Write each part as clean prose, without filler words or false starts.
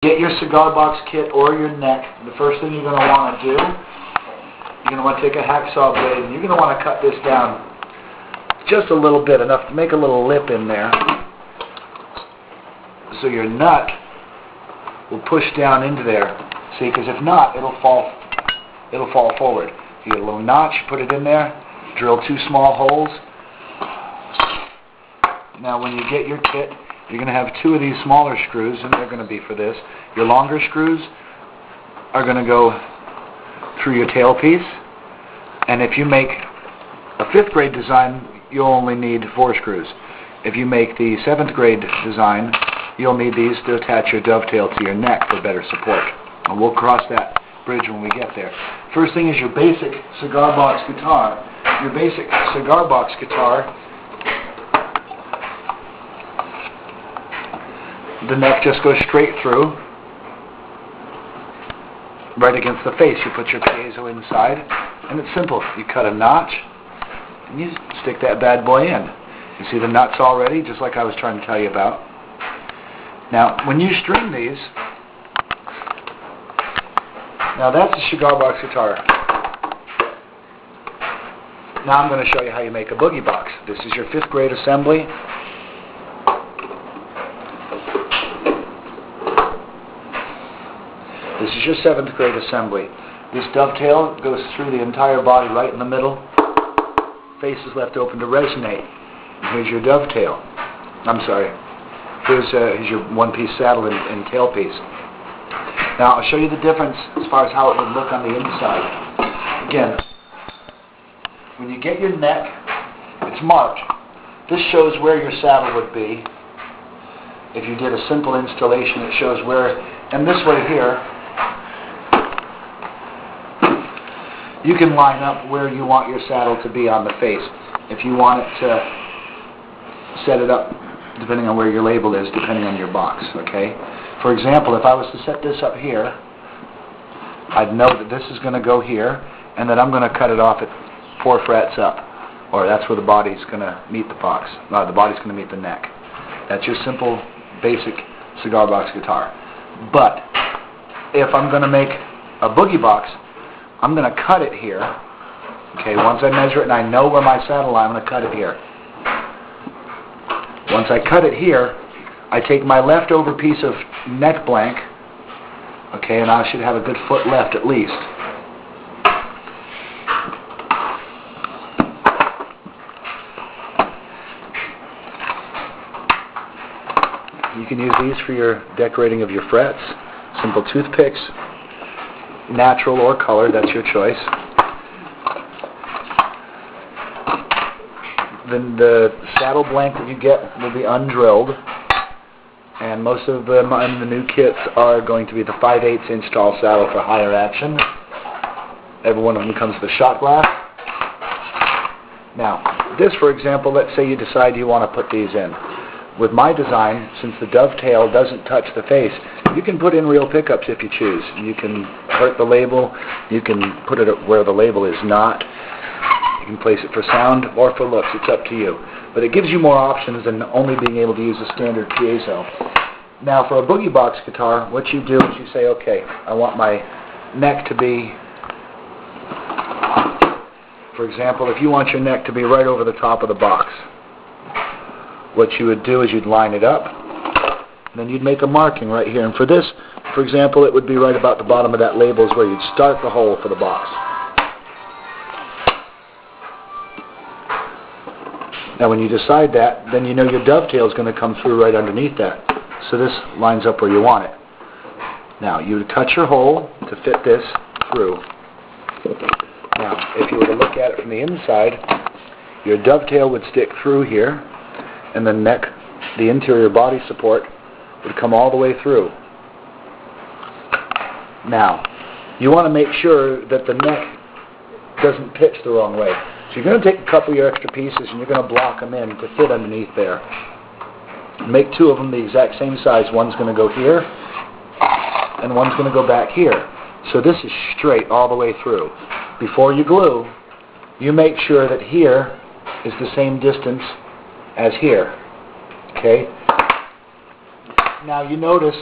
Get your cigar box kit or your neck. The first thing you're going to want to do, you're going to want to take a hacksaw blade and you're going to want to cut this down just a little bit, enough to make a little lip in there, so your nut will push down into there. See, because if not, it'll fall forward. You get a little notch, put it in there, drill 2 small holes. Now when you get your kit, you're going to have 2 of these smaller screws, and they're going to be for this. Your longer screws are going to go through your tailpiece, and if you make a 5th grade design, you'll only need 4 screws. If you make the 7th grade design, you'll need these to attach your dovetail to your neck for better support. And we'll cross that bridge when we get there. First thing is your basic cigar box guitar. Your basic cigar box guitar, the neck just goes straight through, right against the face. You put your piezo inside, and it's simple. You cut a notch, and you stick that bad boy in. You see the nuts already, just like I was trying to tell you about. Now, when you string these, now that's a cigar box guitar. Now I'm going to show you how you make a boogie box. This is your 5th grade assembly. This is your 7th grade assembly. This dovetail goes through the entire body right in the middle. Face is left open to resonate. And here's your dovetail. I'm sorry. Here's your one-piece saddle and tailpiece. Now I'll show you the difference as far as how it would look on the inside. Again, when you get your neck, it's marked. This shows where your saddle would be. If you did a simple installation, it shows where, and this way here, you can line up where you want your saddle to be on the face. If you want it to set it up depending on where your label is, depending on your box, okay? For example, if I was to set this up here, I'd know that this is going to go here, and that I'm going to cut it off at 4 frets up, or that's where the body's going to meet the box. No, the body's going to meet the neck. That's your simple, basic cigar box guitar. But if I'm going to make a boogie box, I'm going to cut it here. Okay, once I measure it and I know where my saddle line, I'm going to cut it here. Once I cut it here, I take my leftover piece of neck blank, okay, and I should have a good foot left at least. You can use these for your decorating of your frets. Simple toothpicks, natural or color, that's your choice. Then the saddle blank that you get will be undrilled, and most of them in the new kits are going to be the 5/8 inch tall saddle for higher action. Every one of them comes with a shot glass. Now, this, for example, let's say you decide you want to put these in. With my design, since the dovetail doesn't touch the face, you can put in real pickups if you choose. You can hurt the label, you can put it where the label is not. You can place it for sound or for looks, it's up to you. But it gives you more options than only being able to use a standard piezo. Now for a boogie box guitar, what you do is you say, okay, I want my neck to be, for example, if you want your neck to be right over the top of the box, what you would do is you'd line it up, and then you'd make a marking right here. And for this, for example, it would be right about the bottom of that label is where you'd start the hole for the box. Now when you decide that, then you know your dovetail is going to come through right underneath that. So this lines up where you want it. Now you would cut your hole to fit this through. Now if you were to look at it from the inside, your dovetail would stick through here, and the neck, the interior body support, would come all the way through. Now you want to make sure that the neck doesn't pitch the wrong way. So you're going to take a couple of your extra pieces and you're going to block them in to fit underneath there. Make 2 of them the exact same size. One's going to go here and one's going to go back here. So this is straight all the way through. Before you glue, you make sure that here is the same distance as here. Okay? Now you notice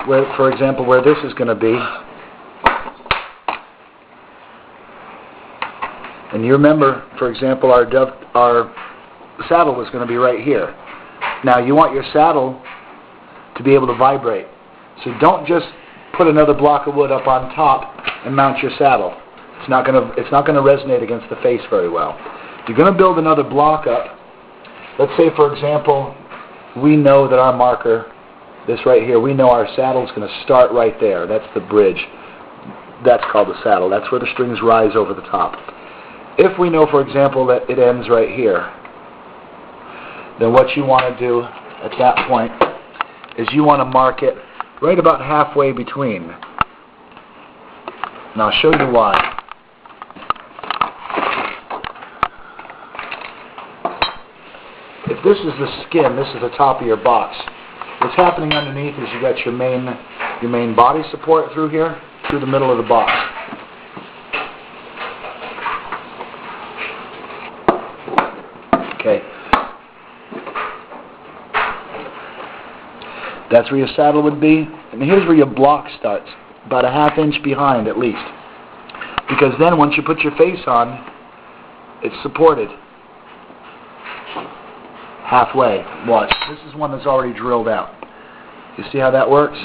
where, for example, where this is going to be. And you remember, for example, our saddle was going to be right here. Now you want your saddle to be able to vibrate. So don't just put another block of wood up on top and mount your saddle. It's not going to resonate against the face very well. If you're going to build another block up, let's say, for example, we know that our marker, this right here, we know our saddle is going to start right there. That's the bridge. That's called the saddle. That's where the strings rise over the top. If we know, for example, that it ends right here, then what you want to do at that point is you want to mark it right about halfway between. And I'll show you why. If this is the skin, this is the top of your box. What's happening underneath is you got your main body support through here, through the middle of the box. Okay. That's where your saddle would be, and here's where your block starts, about a ½ inch behind at least. Because then once you put your face on, it's supported halfway. Watch. This is one that's already drilled out. You see how that works?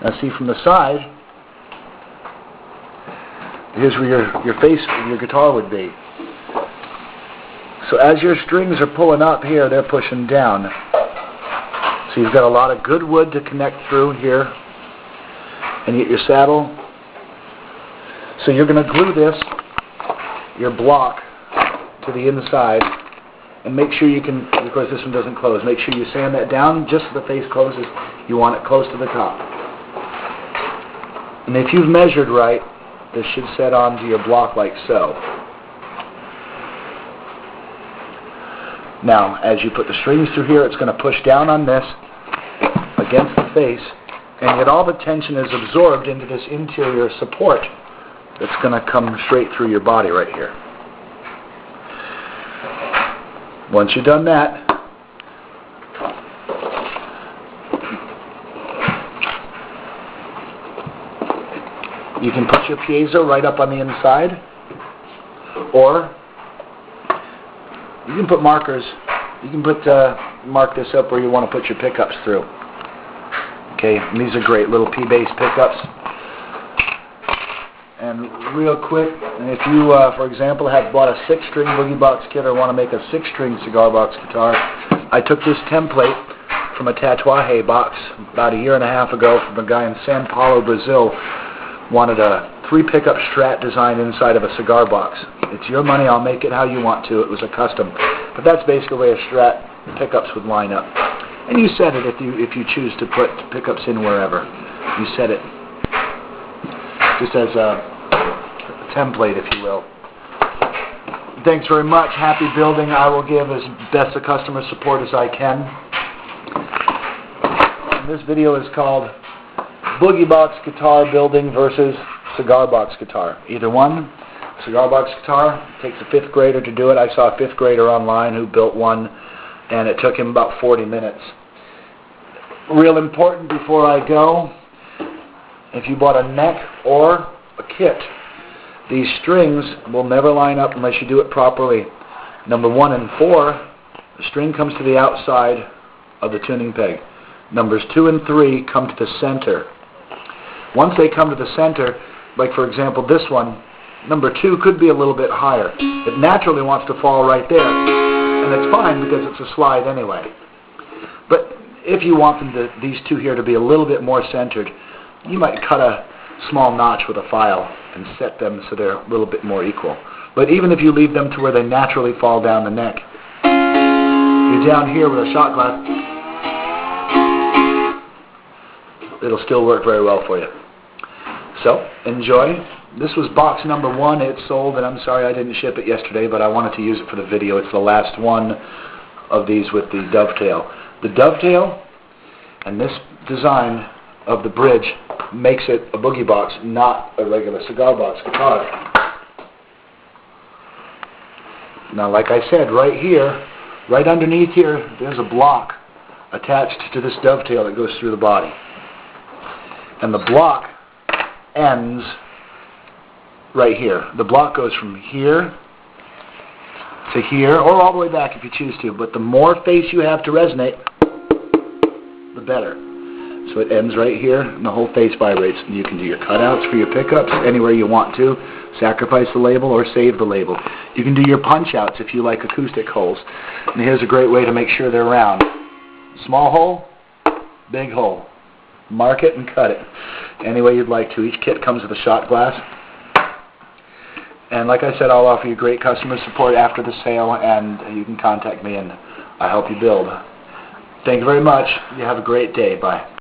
Now see from the side, here's where your face of your guitar would be. So as your strings are pulling up here, they're pushing down. So you've got a lot of good wood to connect through here and get your saddle. So you're going to glue this, your block, to the inside, and make sure you can, of course this one doesn't close, make sure you sand that down just so the face closes. You want it close to the top. And if you've measured right, this should set onto your block like so. Now, as you put the strings through here, it's going to push down on this against the face, and yet all the tension is absorbed into this interior support that's going to come straight through your body right here. Once you've done that, you can put your piezo right up on the inside, or you can put markers. You can mark this up where you want to put your pickups through. Okay, and these are great little P-bass pickups. And real quick, if you, for example, have bought a 6-string boogie box kit or want to make a 6-string cigar box guitar, I took this template from a Tatuaje box about 1.5 years ago from a guy in Sao Paulo, Brazil. Wanted a 3-pickup Strat design inside of a cigar box. It's your money, I'll make it how you want to. It was a custom. But that's basically the way a Strat pickups would line up. And you set it if you choose to put pickups in wherever. You set it just as a template, if you will. Thanks very much. Happy building. I will give as best a customer support as I can. And this video is called Boogie Box Guitar Building versus Cigar Box Guitar. Either one. Cigar Box Guitar takes a 5th grader to do it. I saw a 5th grader online who built one, and it took him about 40 minutes. Real important before I go, if you bought a neck or a kit, these strings will never line up unless you do it properly. Number 1 and 4, the string comes to the outside of the tuning peg. Numbers 2 and 3 come to the center. Once they come to the center, like for example this one, number 2 could be a little bit higher. It naturally wants to fall right there, and it's fine because it's a slide anyway. But if you want these 2 here to be a little bit more centered, you might cut a small notch with a file and set them so they're a little bit more equal. But even if you leave them to where they naturally fall down the neck, you're down here with a shot glass, it'll still work very well for you. So, enjoy. This was box number 1. It's sold, and I'm sorry I didn't ship it yesterday, but I wanted to use it for the video. It's the last one of these with the dovetail. The dovetail and this design of the bridge makes it a boogie box, not a regular cigar box guitar. Now, like I said, right here, right underneath here, there's a block attached to this dovetail that goes through the body. And the block ends right here. The block goes from here to here, or all the way back if you choose to, but the more face you have to resonate, the better. So it ends right here, and the whole face vibrates, and you can do your cutouts for your pickups anywhere you want to, sacrifice the label or save the label. You can do your punch-outs if you like acoustic holes, and here's a great way to make sure they're round. Small hole, big hole. Mark it and cut it any way you'd like to. Each kit comes with a shot glass. And like I said, I'll offer you great customer support after the sale, and you can contact me and I'll help you build. Thank you very much. You have a great day. Bye.